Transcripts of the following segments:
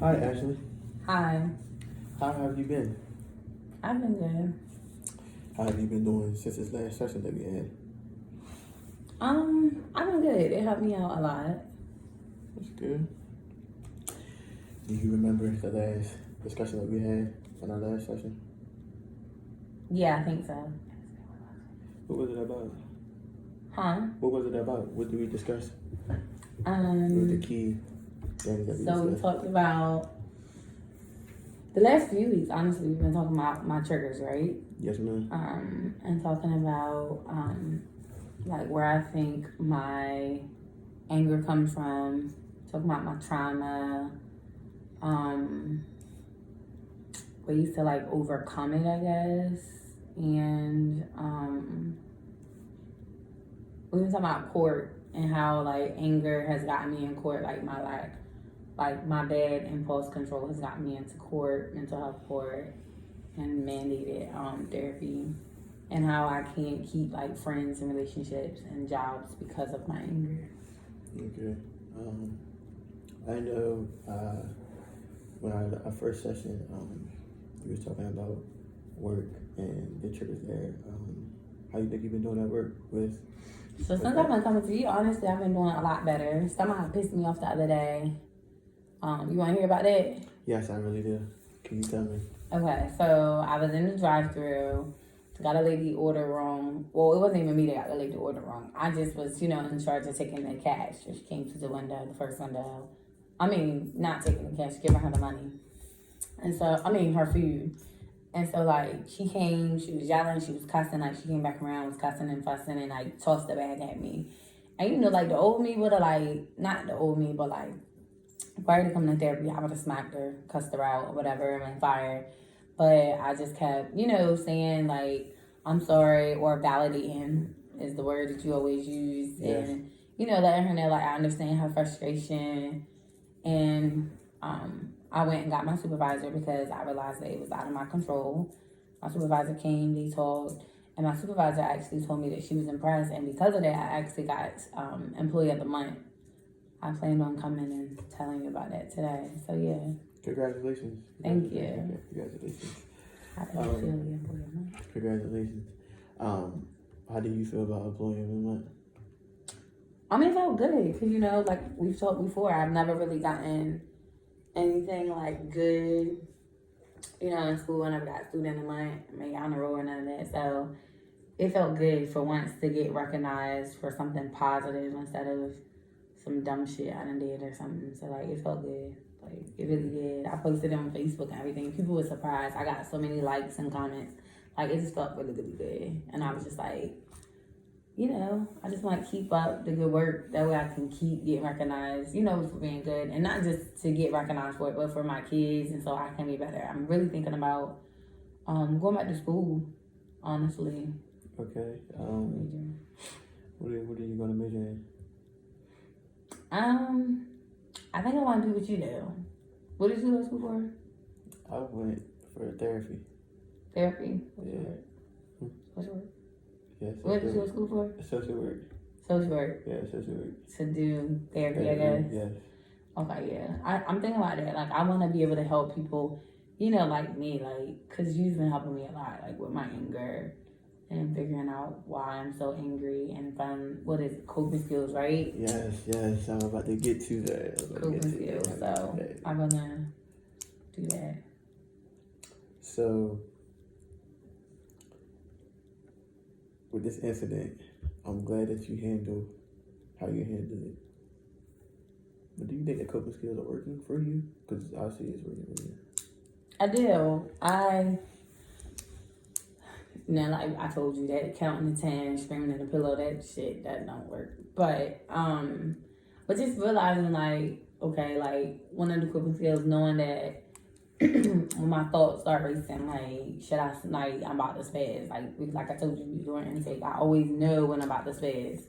Hi, Ashley. Hi. How have you been? I've been good. How have you been doing since this last session that we had? I've been good. It helped me out a lot. That's good. Do you remember the last discussion that we had in our last session? Yeah, I think so. What was it about? Huh? What was it about? What did we discuss? What were the key things that we So we discussed? talked about the last few weeks. Honestly, we've been talking about my triggers, right? Yes, ma'am. And talking about like where I think my anger comes from. Talking about my trauma. Ways to like overcome it, I guess. And we've been talking about court and how like anger has gotten me in court, like my bad impulse control has gotten me into court, mental health court, and mandated therapy, and how I can't keep like friends and relationships and jobs because of my anger. Okay. I know when our first session, we was talking about work and the triggers there. How you think you've been doing that work with? So since I've been coming to you, honestly, I've been doing a lot better. Somehow pissed me off the other day. You want to hear about that? Yes, I really do. Can you tell me? Okay, so I was in the drive-thru, got a lady order wrong. Well, it wasn't even me that got the lady order wrong. I just was, in charge of taking the cash. She came to the window, the first window. Not taking the cash, giving her the money. And so, her food. And so, like, she came, she was yelling, she was cussing, like, she came back around, was cussing and fussing, and, like, tossed the bag at me. And, like, the old me would have, like, not the old me, but, like, prior to coming to therapy, I would have smacked her, cussed her out, or whatever, and fired. But I just kept, saying, like, I'm sorry, or validating is the word that you always use. Yes. And, letting her know, like, I understand her frustration. And I went and got my supervisor because I realized that it was out of my control. My supervisor came, they talked, and my supervisor actually told me that she was impressed. And because of that, I actually got Employee of the Month. I plan on coming and telling you about that today. So, yeah. Congratulations. Thank you. Congratulations. How do you feel the Employee of the Month? Congratulations. How do you feel about Employee of the Month? It felt good because, like we've talked before, I've never really gotten anything like good, in school. I never got Student of the Month, maybe honor roll or none of that. So it felt good for once to get recognized for something positive instead of some dumb shit I done did or something. So, like, it felt good. Like, it really did. I posted it on Facebook and everything. People were surprised. I got so many likes and comments. Like, it just felt really, really good. And I was just like, I just want to keep up the good work. That way I can keep getting recognized, for being good. And not just to get recognized for it, but for my kids. And so I can be better. I'm really thinking about going back to school, honestly. Okay. What are you going to major in? I think I want to do what you do. What did you go to school for? I went for therapy. Therapy? What's Yeah. your word? What's your word? Yes. What did you go to school for? Social work. Social work. Yeah, social work. To do therapy, I guess. Yes. Okay, yeah. I'm thinking about that. Like, I want to be able to help people, like me, like, because you've been helping me a lot, like, with my anger and figuring out why I'm so angry and find, coping skills, right? Yes. I'm about to get to that. Coping skills. So, I'm going to do that. So, with this incident, I'm glad that you handled how you handled it. But do you think the coping skills are working for you? Because obviously it's working for you. I do. Like I told you, that counting to 10, screaming in the pillow, that shit, that don't work. But just realizing, like, okay, like, one of the coping skills, knowing that when my thoughts start racing, like, I'm about to spaz. Like I told you during intake, I always know when I'm about to spaz.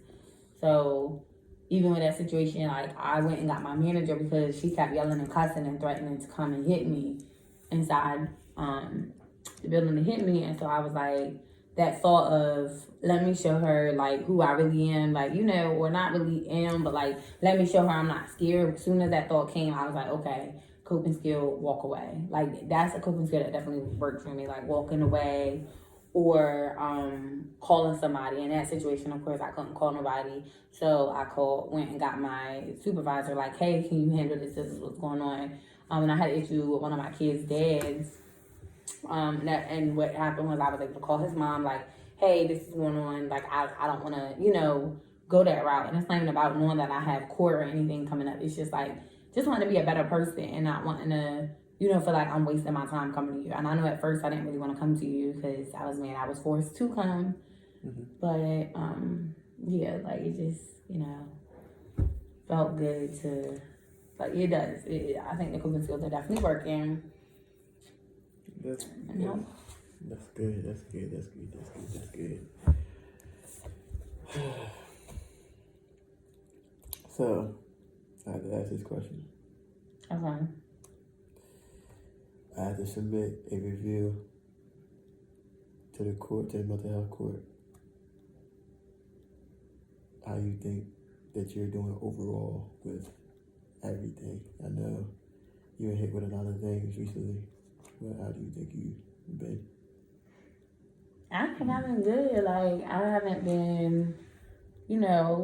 So even with that situation, like, I went and got my manager because she kept yelling and cussing and threatening to come and hit me inside the building to hit me. And so I was like, that thought of, let me show her, like, who I really am, like, or not really am, but, like, let me show her I'm not scared. As soon as that thought came, I was like, okay, coping skill, walk away. Like, that's a coping skill that definitely worked for me. Like, walking away or calling somebody. In that situation, of course, I couldn't call nobody. So I went and got my supervisor, like, hey, can you handle this? This is what's going on. And I had an issue with one of my kids' dads. And what happened was I was able to call his mom, like, hey, this is going on. Like, I don't want to, go that route. And it's not even about knowing that I have court or anything coming up. It's just like, just wanting to be a better person and not wanting to, feel like I'm wasting my time coming to you. And I know at first I didn't really want to come to you because I was mad I was forced to come. Mm-hmm. But, yeah, like, it just, felt good to, like, it does. I think the coping skills are definitely working. That's good. That's good. That's good. That's good. That's good. That's good. So, I have to ask this question. Okay. I have to submit a review to the court, to the mental health court. How you think that you're doing overall with everything? I know you were hit with a lot of things recently, but how do you think you've been? I think I've been good. Like, I haven't been,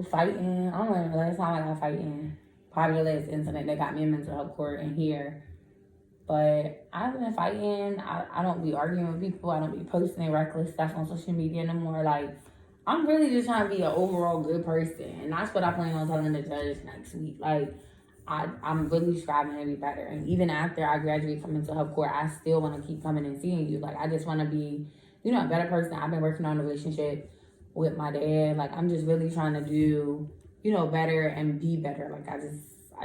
fighting. I don't know the last time I got fighting. Probably the last incident that got me in mental health court in here. But I haven't been fighting. I don't be arguing with people. I don't be posting reckless stuff on social media no more. Like, I'm really just trying to be an overall good person. And that's what I plan on telling the judge next week. Like, I'm really striving to be better. And even after I graduate from mental health court, I still want to keep coming and seeing you. Like, I just want to be, a better person. I've been working on a relationship with my dad. Like, I'm just really trying to do, better and be better. Like, I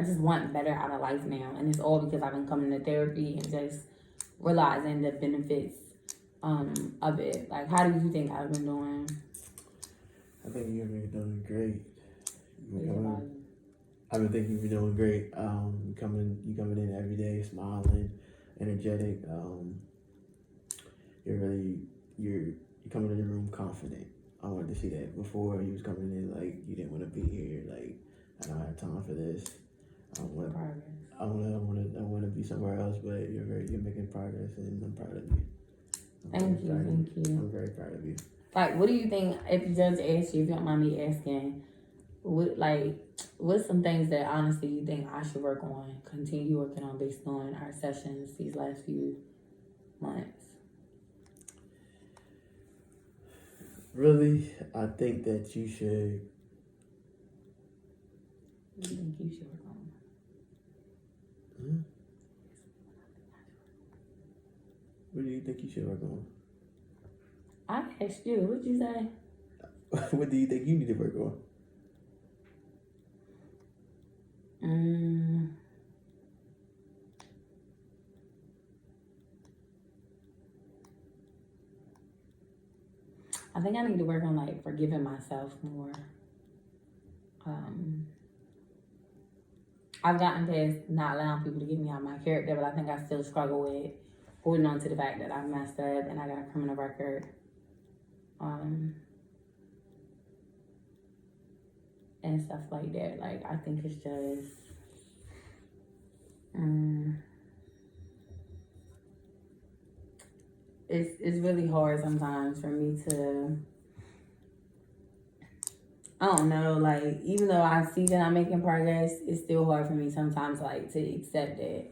just want better out of life now. And it's all because I've been coming to therapy and just realizing the benefits of it. Like, how do you think I've been doing? I think you've been doing great. I been thinking you've been doing great. You coming in every day, smiling, energetic. You're coming in the room confident. I wanted to see that before. You was coming in like you didn't want to be here. Like, I don't have time for this. I want to be somewhere else. But you're making progress, and I'm proud of you. Thank you. I'm very proud of you. Like, what do you think, if the judge asks you, if you don't mind me asking, what's some things that honestly you think I should work on, continue working on based on our sessions these last few months? Really, I think that you should. What do you think you should work on? What do you think you should work on? I asked you. What'd you say? What do you think you need to work on? I think I need to work on, like, forgiving myself more. I've gotten past not allowing people to get me out of my character, but I think I still struggle with holding on to the fact that I messed up and I got a criminal record. And stuff like that. Like, I think it's just, it's really hard sometimes for me to, I don't know, like, even though I see that I'm making progress, it's still hard for me sometimes, like, to accept that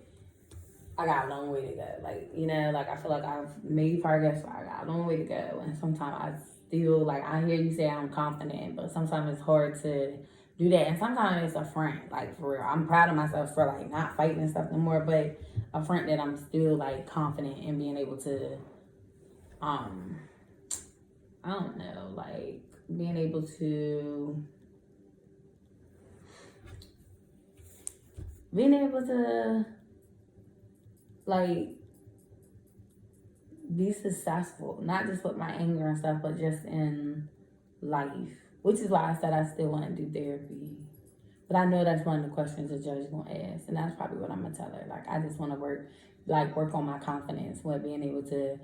I got a long way to go. Like, like, I feel like I've made progress, but I got a long way to go. And sometimes I still, like, I hear you say I'm confident, but sometimes it's hard to do that. And sometimes it's a front, like, for real. I'm proud of myself for, like, not fighting and stuff no more, but a front that I'm still, like, confident in being able to, I don't know, like, being able to like, be successful, not just with my anger and stuff, but just in life, which is why I said I still want to do therapy. But I know that's one of the questions the judge is going to ask, and that's probably what I'm going to tell her. Like, I just want to work on my confidence with being able to,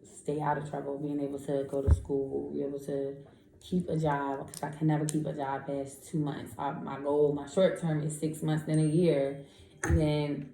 stay out of trouble, being able to go to school, be able to keep a job, because I can never keep a job past 2 months. My goal, my short term is 6 months, then a year. And then